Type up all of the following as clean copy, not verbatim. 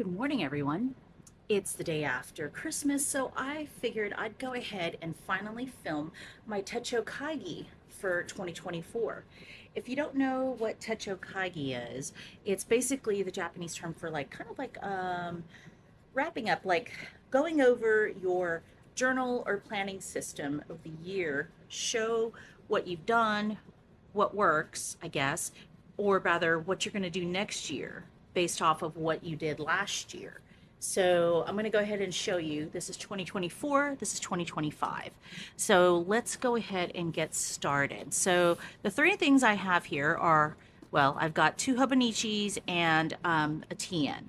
Good morning, everyone. It's the day after Christmas, so I figured I'd go ahead and finally film my Techo Kaigi for 2024. If you don't know what Techo Kaigi is, it's basically the Japanese term for like kind of like wrapping up, like going over your journal or planning system of the year, show what you've done, what works, I guess, or rather what you're going to do next year based off of what you did last year. So I'm going to go ahead and show you. This is 2024, this is 2025. So let's go ahead and get started. So the three things I have here are, well, I've got two hobonichis and a TN.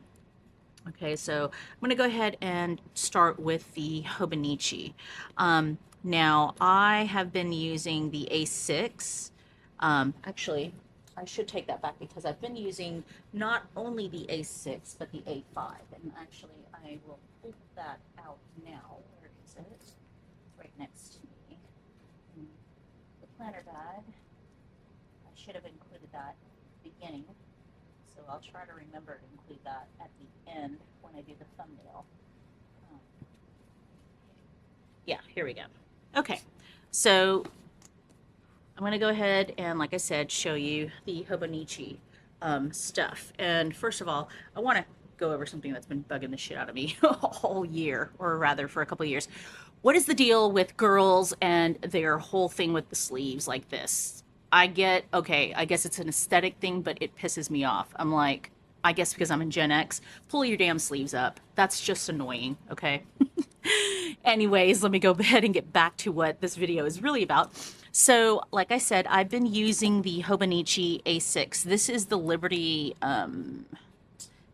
Okay, so I'm going to go ahead and start with the hobonichi. Now, I have been using the A6. Actually, I should take that back because I've been using not only the A6, but the A5. And actually, I will pull that out now. Where is it? It's right next to me. The planner guide. I should have included that at the beginning. So I'll try to remember to include that at the end when I do the thumbnail. Yeah, here we go. Okay, so I'm going to go ahead and, like I said, show you the hobonichi stuff. And first of all, I want to go over something that's been bugging the shit out of me all year, or rather for a couple of years. What is the deal with girls and their whole thing with the sleeves like this? I get, okay, I guess it's an aesthetic thing, but it pisses me off. I'm like, I guess because I'm in Gen X, pull your damn sleeves up. That's just annoying, okay? Anyways, let me go ahead and get back to what this video is really about. So, like I said, I've been using the Hobonichi A6. This is the Liberty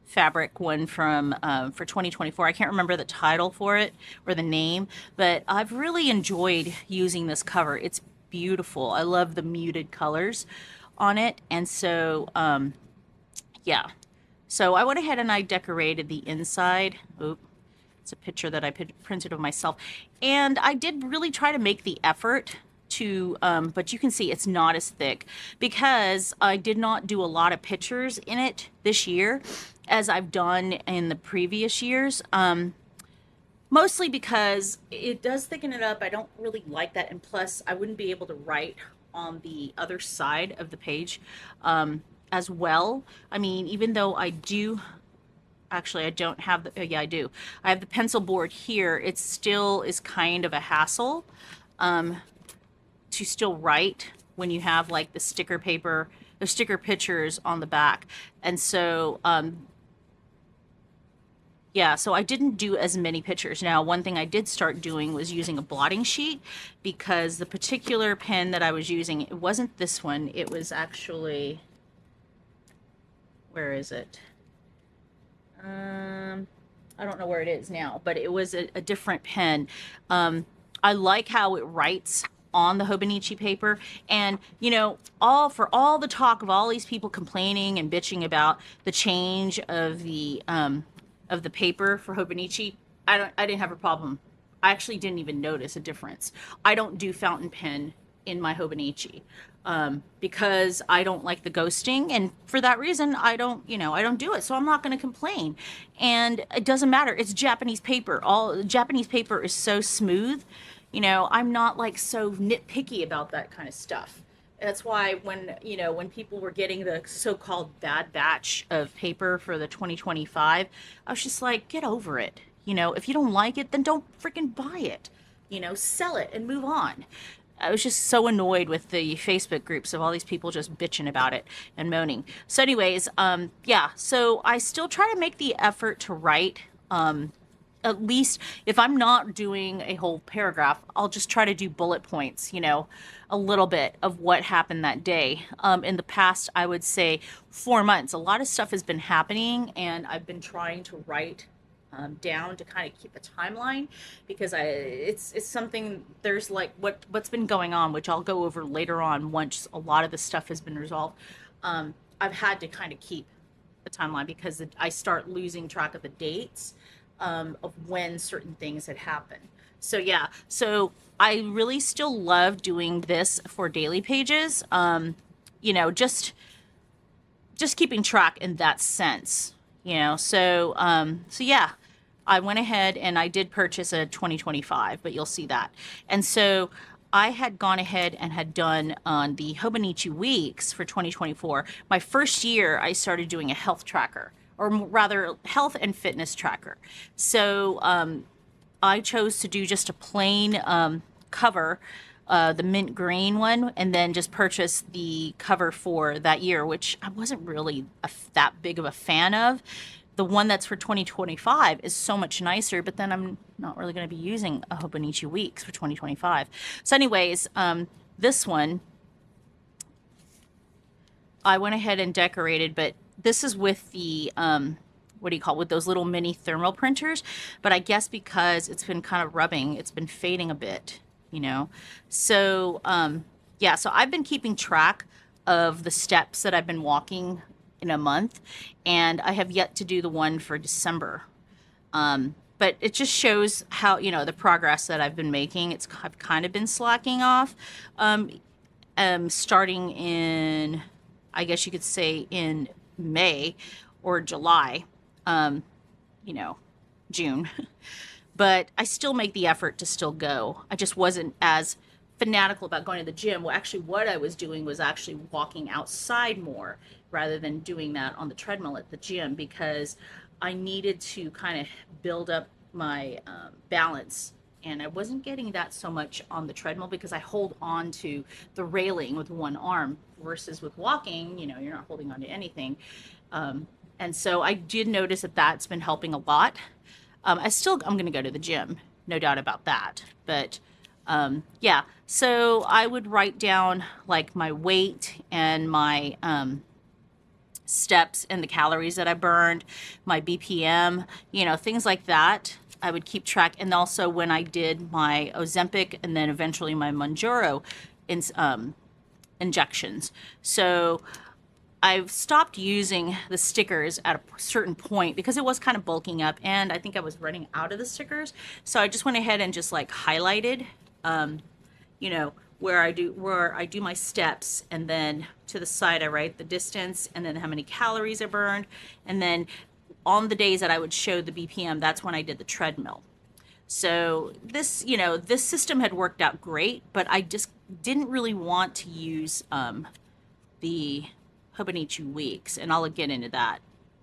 fabric one from for 2024. I can't remember the title for it or the name, but I've really enjoyed using this cover. It's beautiful. I love the muted colors on it. And so, yeah. So I went ahead and I decorated the inside. Oop. It's a picture that I printed of myself. And I did really try to make the effort to, but you can see it's not as thick because I did not do a lot of pictures in it this year as I've done in the previous years. Mostly because it does thicken it up. I don't really like that. And plus, I wouldn't be able to write on the other side of the page as well. I mean, even though I do, actually, I don't have the, yeah, I do. I have the pencil board here. It still is kind of a hassle to still write when you have like the sticker paper, the sticker pictures on the back. And so, yeah, so I didn't do as many pictures. Now, one thing I did start doing was using a blotting sheet because the particular pen that I was using, it wasn't this one. It was actually, where is it? I don't know where it is now, but it was a different pen. I like how it writes on the Hobonichi paper. And, you know, for all the talk of all these people complaining and bitching about the change of the paper for Hobonichi, I didn't have a problem. I actually didn't even notice a difference. I don't do fountain pen in my Hobonichi because I don't like the ghosting, and for that reason I don't do it. So I'm not going to complain. And it doesn't matter. It's Japanese paper. All Japanese paper is so smooth. You know, I'm not like so nitpicky about that kind of stuff. That's why when people were getting the so-called bad batch of paper for the 2025, I was just like, get over it. You know, if you don't like it, then don't freaking buy it. You know, sell it and move on. I was just so annoyed with the Facebook groups of all these people just bitching about it and moaning. So anyways, yeah, so I still try to make the effort to write, at least if I'm not doing a whole paragraph, I'll just try to do bullet points, you know, a little bit of what happened that day. In the past, I would say 4 months, a lot of stuff has been happening, and I've been trying to write down to kind of keep a timeline because it's something, there's like what's been going on, which I'll go over later on once a lot of the stuff has been resolved. I've had to kind of keep a timeline because I start losing track of the dates of when certain things had happened. So yeah, so I really still love doing this for daily pages. You know, just keeping track in that sense. you know. So yeah, I went ahead and I did purchase a 2025, but you'll see that. And so I had gone ahead and had done on the Hobonichi weeks for 2024. My first year, I started doing a health tracker, or rather, health and fitness tracker. So I chose to do just a plain cover, the mint green one, and then just purchase the cover for that year, which I wasn't really that big of a fan of. The one that's for 2025 is so much nicer, but then I'm not really going to be using a Hobonichi Weeks for 2025. So, anyways, this one I went ahead and decorated, but this is with the what do you call it, with those little mini thermal printers. But I guess because it's been kind of rubbing, it's been fading a bit, you know. So yeah, so I've been keeping track of the steps that I've been walking in a month, and I have yet to do the one for December. But it just shows how, you know, the progress that I've been making. I've kind of been slacking off, starting in, I guess you could say, in May or July, you know, June. But I still make the effort to still go. I just wasn't as fanatical about going to the gym. Well, actually, what I was doing was actually walking outside more rather than doing that on the treadmill at the gym, because I needed to kind of build up my balance. And I wasn't getting that so much on the treadmill because I hold on to the railing with one arm versus with walking, you know, you're not holding on to anything. And so I did notice that that's been helping a lot. I'm going to go to the gym, no doubt about that. But yeah, so I would write down like my weight and my steps and the calories that I burned, my BPM, you know, things like that. I would keep track. And also when I did my Ozempic and then eventually my Mounjaro injections. So I've stopped using the stickers at a certain point because it was kind of bulking up and I think I was running out of the stickers. So I just went ahead and just like highlighted, you know, where I do my steps, and then to the side I write the distance and then how many calories I burned. And then on the days that I would show the BPM, that's when I did the treadmill. So this, you know, this system had worked out great, but I just didn't really want to use the Hobonichi weeks, and I'll get into that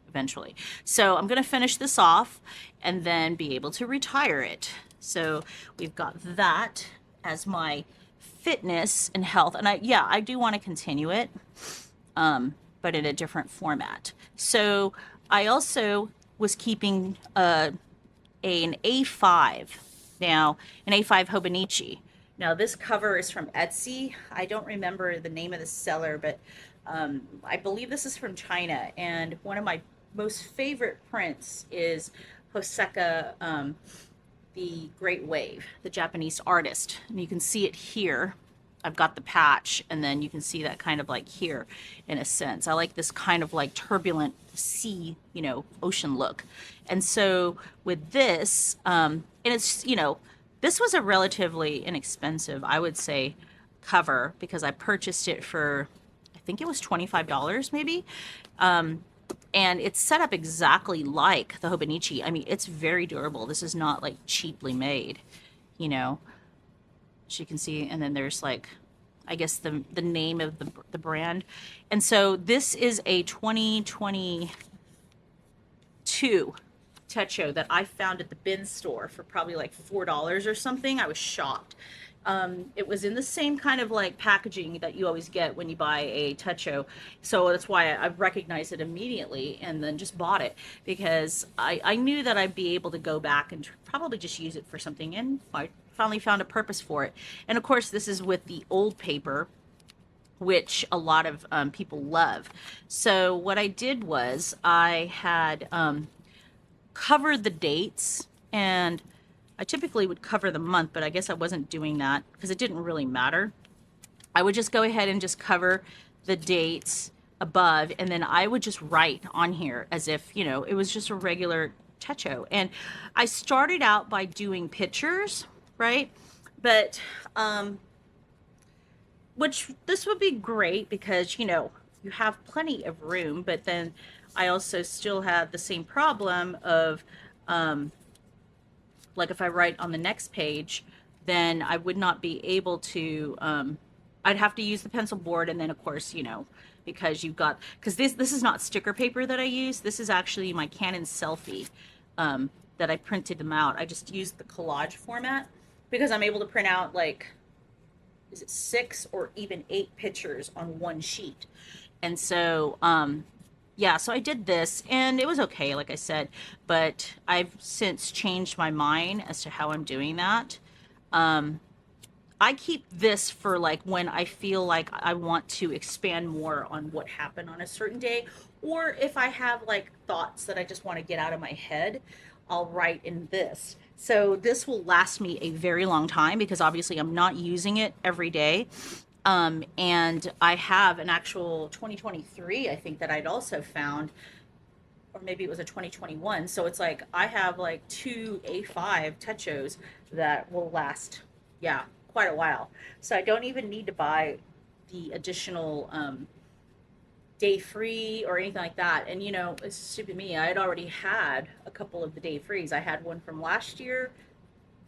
eventually. So I'm going to finish this off and then be able to retire it. So we've got that as my fitness and health, and I do want to continue it, but in a different format. So I also was keeping an A5 now, an A5 Hobonichi. Now this cover is from Etsy. I don't remember the name of the seller, but I believe this is from China, and one of my most favorite prints is Hoseka, the Great Wave, the Japanese artist. And you can see it here. I've got the patch, and then you can see that kind of like here in a sense. I like this kind of like turbulent sea, you know, ocean look. And so with this, and it's, you know, this was a relatively inexpensive, I would say, cover because I purchased it for, I think it was $25 maybe. And it's set up exactly like the Hobonichi. I mean, it's very durable. This is not like cheaply made, you know, as you can see. And then there's like, I guess the name of the brand. And so this is a 2022 Techo that I found at the bin store for probably like $4 or something. I was shocked. It was in the same kind of like packaging that you always get when you buy a Techo. So that's why I recognized it immediately and then just bought it because I knew that I'd be able to go back and probably just use it for something, and I finally found a purpose for it. And of course, this is with the old paper, which a lot of people love. So what I did was I had covered the dates, and I typically would cover the month, but I guess I wasn't doing that because it didn't really matter. I would just go ahead and just cover the dates above, and then I would just write on here as if, you know, it was just a regular Techo. And I started out by doing pictures, right? But which this would be great because, you know, you have plenty of room, but then I also still have the same problem of, um, like if I write on the next page, then I would not be able to, I'd have to use the pencil board. And then of course, because you've got, because this is not sticker paper that I use. This is actually my Canon selfie, that I printed them out. I just used the collage format because I'm able to print out like, is it 6 or even 8 pictures on one sheet. And so, yeah, so I did this and it was okay, like I said, but I've since changed my mind as to how I'm doing that. I keep this for like when I feel like I want to expand more on what happened on a certain day, or if I have like thoughts that I just want to get out of my head, I'll write in this. So this will last me a very long time because obviously I'm not using it every day. And I have an actual 2023, I think, that I'd also found, or maybe it was a 2021. So it's like I have like 2 A5 Techos that will last, yeah, quite a while. So I don't even need to buy the additional day free or anything like that. And it's stupid me. I had already had a couple of the day frees. I had one from last year,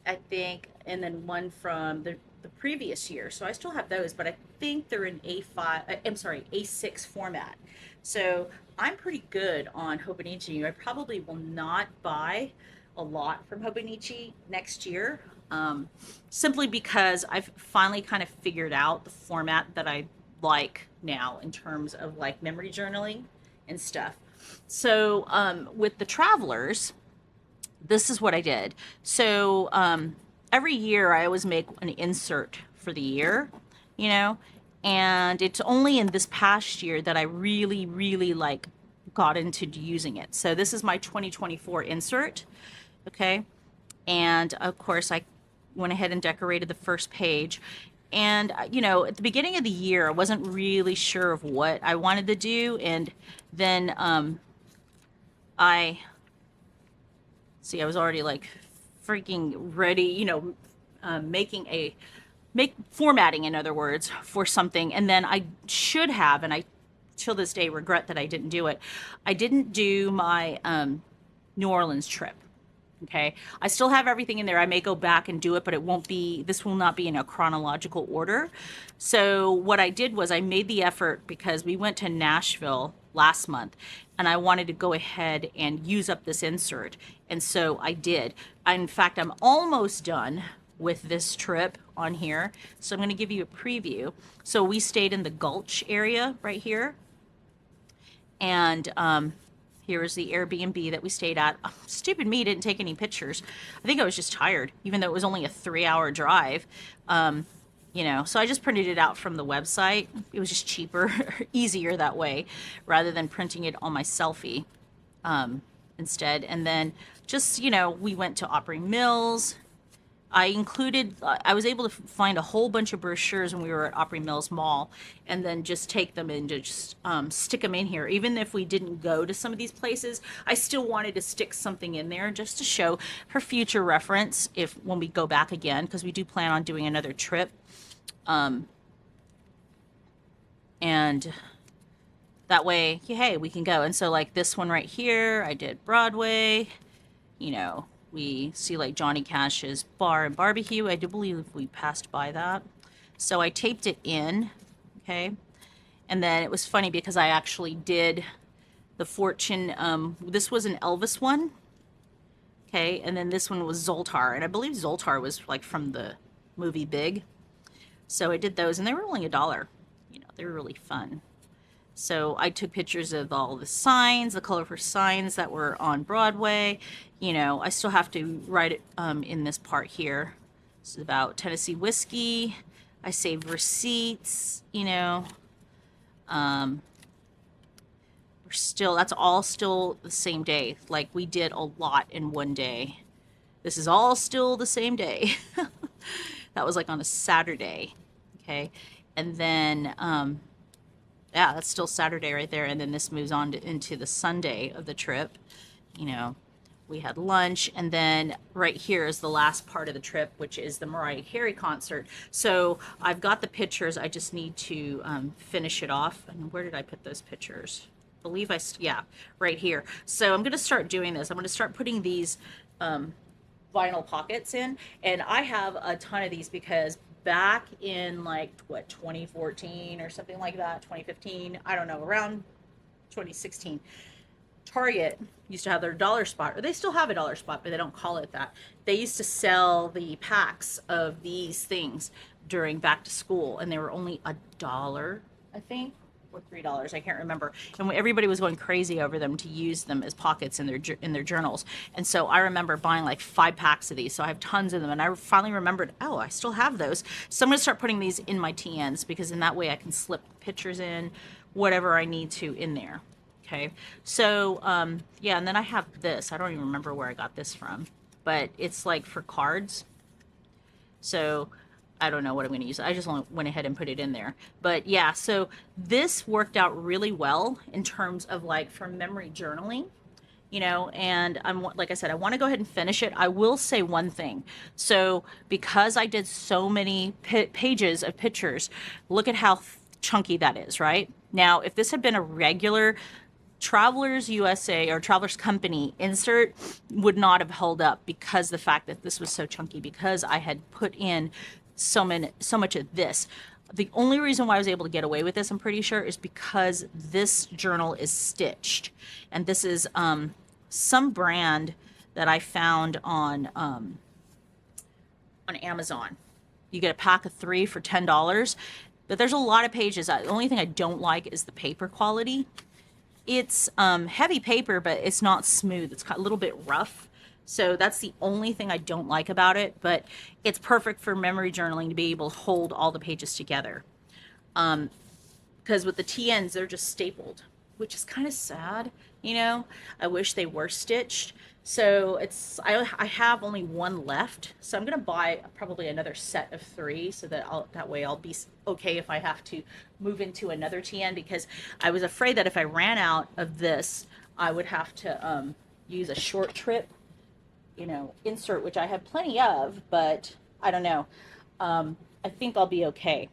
I think, and then one from the previous year. So I still have those, but I think they're in A5, I'm sorry, A6 format. So I'm pretty good on Hobonichi. I probably will not buy a lot from Hobonichi next year, simply because I've finally kind of figured out the format that I like now in terms of like memory journaling and stuff. So with the travelers, this is what I did. So every year I always make an insert for the year, you know, and it's only in this past year that I really, really like got into using it. So this is my 2024 insert, okay? And of course, I went ahead and decorated the first page. And, at the beginning of the year, I wasn't really sure of what I wanted to do. And then I see, I was already like freaking ready, formatting, in other words, for something. And then I should have, and I till this day regret that I didn't do it. I didn't do my New Orleans trip. Okay. I still have everything in there. I may go back and do it, but this will not be in a chronological order. So what I did was I made the effort because we went to Nashville last month and I wanted to go ahead and use up this insert. And so I did. In fact, I'm almost done with this trip on here. So I'm going to give you a preview. So we stayed in the Gulch area right here. And, here's the Airbnb that we stayed at. Oh, stupid me didn't take any pictures. I think I was just tired, even though it was only a 3-hour drive. So I just printed it out from the website. It was just cheaper, easier that way, rather than printing it on my selfie instead. And then just, we went to Opry Mills. I was able to find a whole bunch of brochures when we were at Opry Mills Mall and then just take them and just stick them in here. Even if we didn't go to some of these places, I still wanted to stick something in there just to show for future reference when we go back again, because we do plan on doing another trip. And that way, hey, we can go. And so like this one right here, I did Broadway, we see like Johnny Cash's Bar and Barbecue. I do believe we passed by that. So I taped it in, okay? And then it was funny because I actually did the Fortune, this was an Elvis one, okay? And then this one was Zoltar. And I believe Zoltar was like from the movie Big. So I did those and they were only $1. They were really fun. So I took pictures of all the signs, the colorful signs that were on Broadway. I still have to write it in this part here. This is about Tennessee whiskey. I saved receipts, that's all still the same day. Like we did a lot in one day. This is all still the same day. That was like on a Saturday. Okay. And then, yeah, that's still Saturday right there. And then this moves on into the Sunday of the trip, we had lunch, and then right here is the last part of the trip, which is the Mariah Carey concert. So I've got the pictures. I just need to finish it off. And where did I put those pictures? I believe yeah, right here. So I'm going to start doing this. I'm going to start putting these vinyl pockets in, and I have a ton of these because back in like what 2014 or something like that, 2015, I don't know, around 2016, Target used to have their dollar spot, or they still have a dollar spot, but they don't call it that. They used to sell the packs of these things during back to school, and they were only $1, I think, or $3, I can't remember. And everybody was going crazy over them to use them as pockets in their journals. And so I remember buying like 5 packs of these. So I have tons of them, and I finally remembered, oh, I still have those. So I'm going to start putting these in my TNs, because in that way I can slip pictures in, whatever I need to in there. Okay, so yeah, and then I have this. I don't even remember where I got this from, but it's like for cards. So I don't know what I'm going to use. I just went ahead and put it in there. But yeah, so this worked out really well in terms of like for memory journaling, you know, and like I said, I want to go ahead and finish it. I will say one thing. So because I did so many pages of pictures, look at how chunky that is, right? Now, if this had been a regular Travelers USA or Travelers Company insert, would not have held up, because the fact that this was so chunky, because I had put in so much of this. The only reason why I was able to get away with this, I'm pretty sure, is because this journal is stitched, and this is some brand that I found on Amazon. You get a pack of 3 for $10, but there's a lot of pages. The only thing I don't like is the paper quality. It's heavy paper, but it's not smooth. It's a little bit rough. So that's the only thing I don't like about it, but it's perfect for memory journaling to be able to hold all the pages together. Because with the TNs, they're just stapled, which is kind of sad, you know? I wish they were stitched. So I have only 1 left. So I'm gonna buy probably another set of 3, so that way I'll be okay if I have to move into another TN, because I was afraid that if I ran out of this, I would have to use a short trip, you know, insert, which I have plenty of, but I don't know. I think I'll be okay.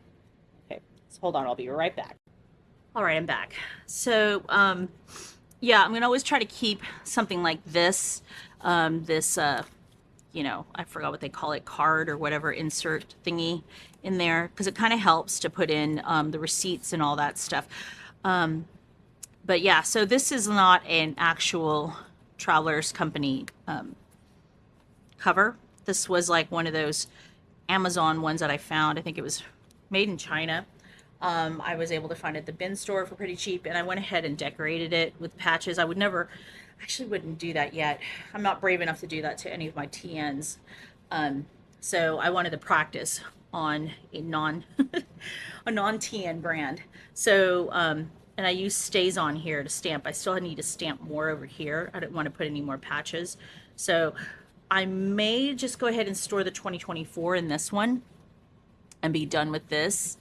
Okay, so hold on, I'll be right back. All right, I'm back. So, yeah, I'm gonna always try to keep something like this, you know, I forgot what they call it, card or whatever, insert thingy in there, because it kind of helps to put in the receipts and all that stuff. But yeah, so this is not an actual Travelers Company cover. This was like one of those Amazon ones that I found. I think it was made in China. I was able to find it at the bin store for pretty cheap, and I went ahead and decorated it with patches. I would never, actually wouldn't do that yet. I'm not brave enough to do that to any of my TNs. So I wanted to practice on a non-TN brand. So, and I use stays on here to stamp. I still need to stamp more over here. I don't want to put any more patches. So I may just go ahead and store the 2024 in this one and be done with this.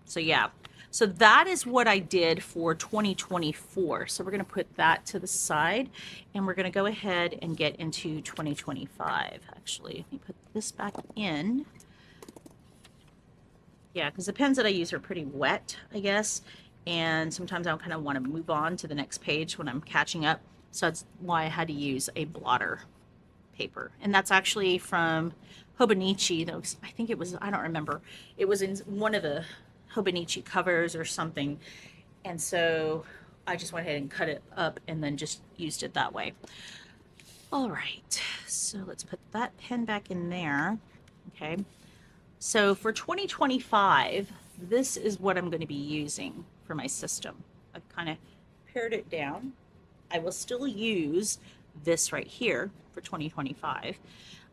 So yeah, so that is what I did for 2024. So we're going to put that to the side, and we're going to go ahead and get into 2025. Actually, let me put this back in. Yeah, because the pens that I use are pretty wet, I guess. And sometimes I kind of want to move on to the next page when I'm catching up. So that's why I had to use a blotter paper. And that's actually from Hobonichi. Those, I think it was, I don't remember. It was in one of the Hobonichi covers or something. And so I just went ahead and cut it up and then just used it that way. All right, so let's put that pen back in there. Okay, so for 2025, this is what I'm going to be using for my system. I've kind of pared it down. I will still use this right here for 2025.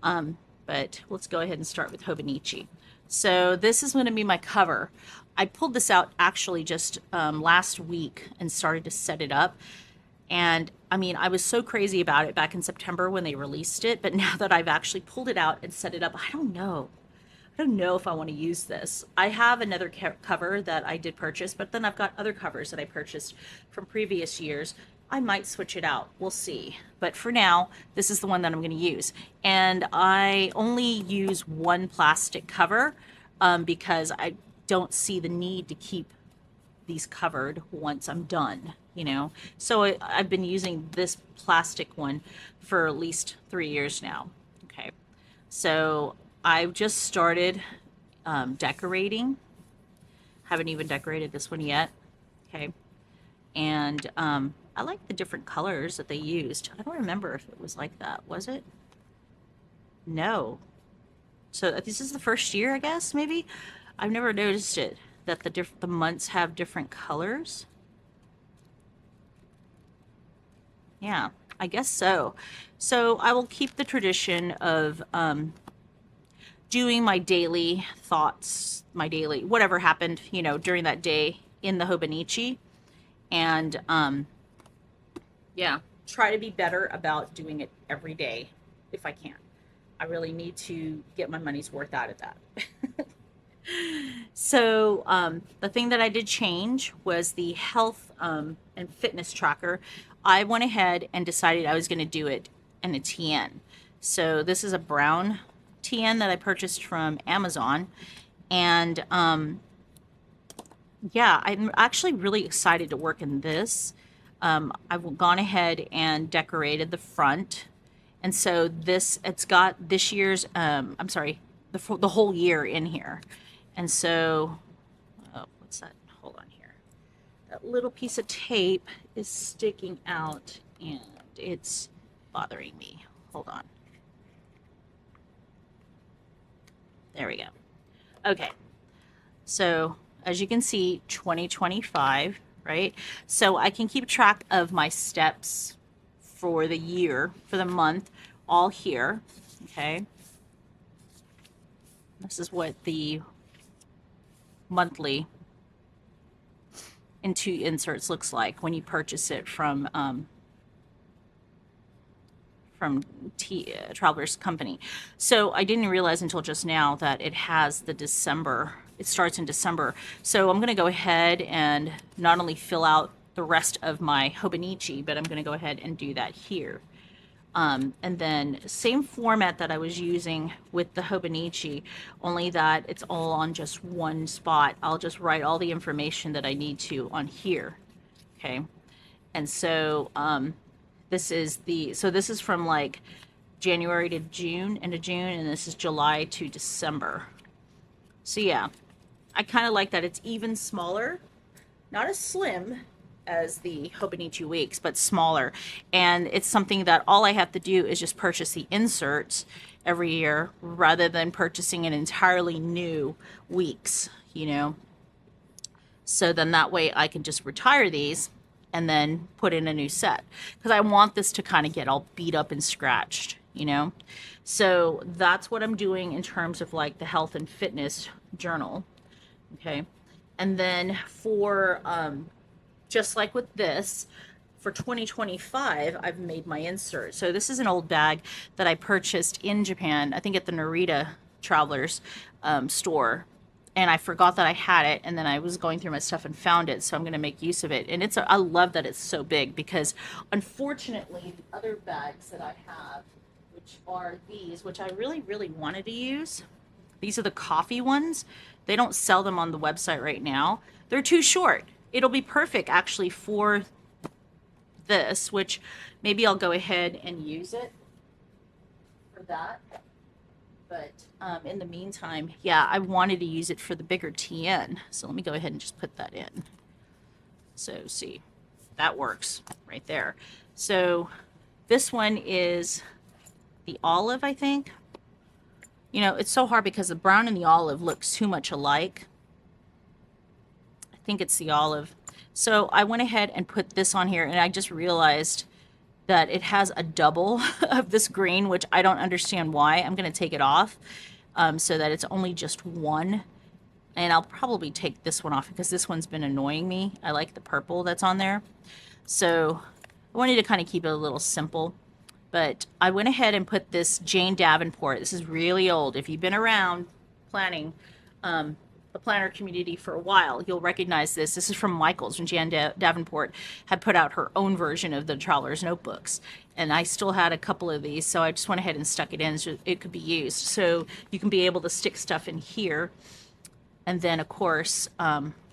But let's go ahead and start with Hobonichi. So this is going to be my cover. I pulled this out actually just last week and started to set it up. And I mean, I was so crazy about it back in September when they released it. But now that I've actually pulled it out and set it up, I don't know. I don't know if I want to use this. I have another cover that I did purchase, but then I've got other covers that I purchased from previous years. I might switch it out. We'll see. But for now, this is the one that I'm going to use. And I only use one plastic cover because I don't see the need to keep these covered once I'm done, you know. So I've been using this plastic one for at least 3 years now. Okay. So I've just started decorating. Haven't even decorated this one yet. Okay. And I like the different colors that they used. I don't remember if it was like that. Was it? No. So this is the first year, I guess, maybe. I've never noticed it that the months have different colors. Yeah, I guess so. So I will keep the tradition of doing my daily thoughts, my daily whatever happened, you know, during that day in the hobonichi, and yeah, try to be better about doing it every day if I can. I really need to get my money's worth out of that. So the thing that I did change was the health and fitness tracker. I went ahead and decided I was going to do it in a TN. So this is a brown TN that I purchased from Amazon. And yeah, I'm actually really excited to work in this. I've gone ahead and decorated the front. And so it's got this year's, I'm sorry, the whole year in here. And so, oh, what's that? Hold on here. That little piece of tape is sticking out and it's bothering me. Hold on. There we go. Okay. So, as you can see, 2025, right? So I can keep track of my steps for the year, for the month, all here. Okay. This is what the monthly into inserts looks like when you purchase it from Travelers Company. So I didn't realize until just now that it has the December. It starts in December. So I'm going to go ahead and not only fill out the rest of my hobonichi, but I'm going to go ahead and do that here. And then same format that I was using with the hobonichi, only that it's all on just one spot. I'll just write all the information that I need to on here. Okay. And so this is from like January to June, and this is July to December. So yeah, I kind of like that it's even smaller, not as slim as the hobonichi weeks, but smaller. And it's something that all I have to do is just purchase the inserts every year rather than purchasing an entirely new weeks, you know. So then that way I can just retire these and then put in a new set, because I want this to kind of get all beat up and scratched, you know. So that's what I'm doing in terms of like the health and fitness journal. Okay. And then for just like with this, for 2025, I've made my insert. So this is an old bag that I purchased in Japan, I think at the Narita Travelers store. And I forgot that I had it, and then I was going through my stuff and found it, so I'm going to make use of it. And I love that it's so big, because unfortunately the other bags that I have, which are these, which I really, really wanted to use, these are the coffee ones. They don't sell them on the website right now. They're too short. It'll be perfect actually for this, which maybe I'll go ahead and use it for that. But in the meantime, yeah, I wanted to use it for the bigger TN. So let me go ahead and just put that in. So see, that works right there. So this one is the olive, I think. You know, it's so hard because the brown and the olive look too much alike. I think it's the olive. So I went ahead and put this on here, and I just realized that it has a double of this green, which I don't understand why. I'm going to take it off so that it's only just one. And I'll probably take this one off because this one's been annoying me. I like the purple that's on there. So I wanted to kind of keep it a little simple. But I went ahead and put this Jane Davenport. This is really old. If you've been around planning, the planner community for a while, you'll recognize this. This is from Michael's when Jan Davenport had put out her own version of the Traveler's Notebooks. And I still had a couple of these, so I just went ahead and stuck it in so it could be used. So you can be able to stick stuff in here. And then, of course,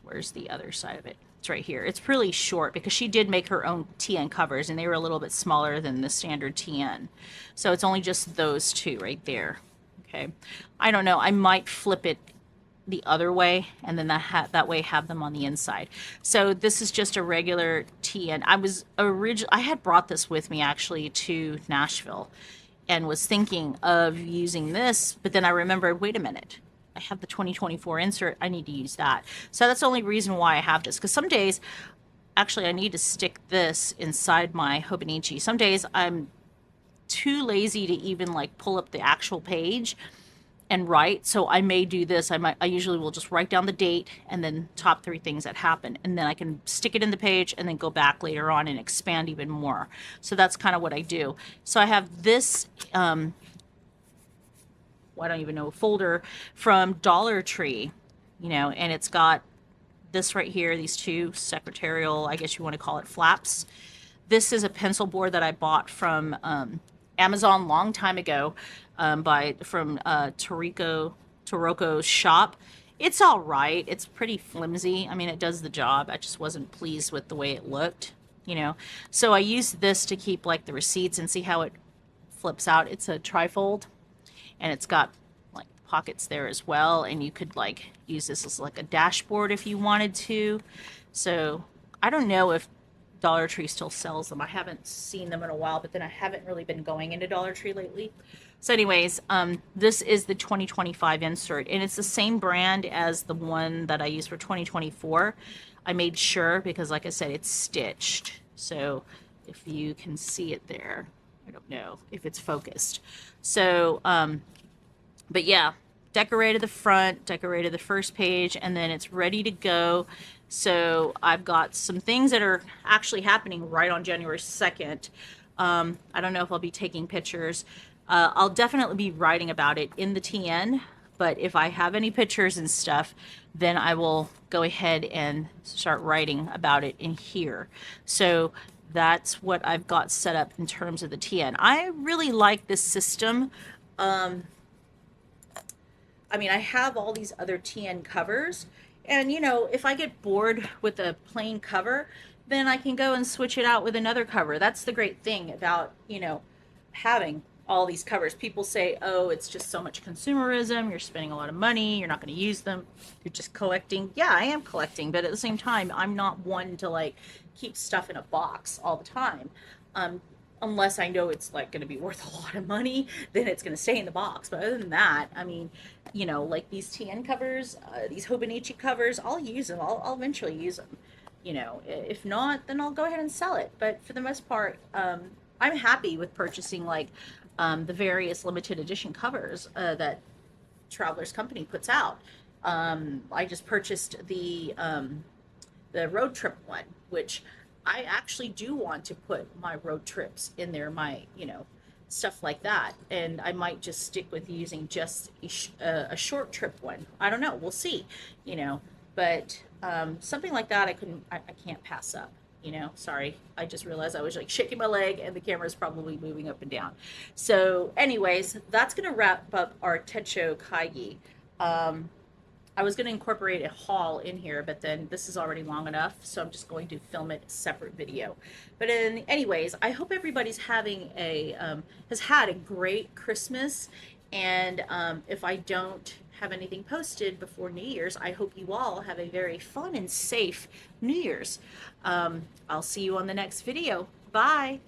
where's the other side of it? It's right here. It's really short because she did make her own TN covers, and they were a little bit smaller than the standard TN. So it's only just those two right there. Okay. I don't know. I might flip it the other way and then that way have them on the inside. So this is just a regular TN. I had brought this with me actually to Nashville and was thinking of using this, but then I remembered, wait a minute, I have the 2024 insert. I need to use that. So that's the only reason why I have this, because some days actually I need to stick this inside my hobonichi. Some days I'm too lazy to even like pull up the actual page and write, so I may do this. I usually will just write down the date and then top 3 things that happen, and then I can stick it in the page and then go back later on and expand even more. So that's kind of what I do. So I have this I don't even know, folder from Dollar Tree, you know, and it's got this right here, these 2 secretarial, I guess you want to call it, flaps. This is a pencil board that I bought from Amazon long time ago, from Toroko's shop. It's all right. It's pretty flimsy. I mean, it does the job. I just wasn't pleased with the way it looked, you know. So I used this to keep like the receipts and see how it flips out. It's a trifold, and it's got like pockets there as well. And you could like use this as like a dashboard if you wanted to. So I don't know if Dollar Tree still sells them. I haven't seen them in a while, but then I haven't really been going into Dollar Tree lately. So anyways, this is the 2025 insert, and it's the same brand as the one that I used for 2024. I made sure because, like I said, it's stitched. So if you can see it there, I don't know if it's focused. So, but yeah, decorated the front, decorated the first page, and then it's ready to go. So I've got some things that are actually happening right on January 2nd. I don't know if I'll be taking pictures. I'll definitely be writing about it in the TN, but if I have any pictures and stuff, then I will go ahead and start writing about it in here. So that's what I've got set up in terms of the TN. I really like this system. I mean, I have all these other TN covers, and you know, if I get bored with a plain cover, then I can go and switch it out with another cover. That's the great thing about, you know, having all these covers. People say, oh, it's just so much consumerism, you're spending a lot of money, you're not going to use them, you're just collecting. Yeah, I am collecting, but at the same time, I'm not one to like keep stuff in a box all the time. Unless I know it's like going to be worth a lot of money, then it's going to stay in the box. But other than that, I mean, you know, like these TN covers, these hobonichi covers, I'll use them. I'll eventually use them. You know, if not, then I'll go ahead and sell it. But for the most part, I'm happy with purchasing like the various limited edition covers that Traveler's Company puts out. I just purchased the road trip one, which I actually do want to put my road trips in there, my, you know, stuff like that. And I might just stick with using just a short trip one. I don't know. We'll see, you know, but something like that I can't pass up, you know. Sorry. I just realized I was like shaking my leg and the camera's probably moving up and down. So anyways, that's going to wrap up our Techo Kaigi. I was going to incorporate a haul in here, but then this is already long enough, so I'm just going to film it a separate video. But anyways, I hope everybody's having has had a great Christmas, and if I don't have anything posted before New Year's, I hope you all have a very fun and safe New Year's. I'll see you on the next video. Bye!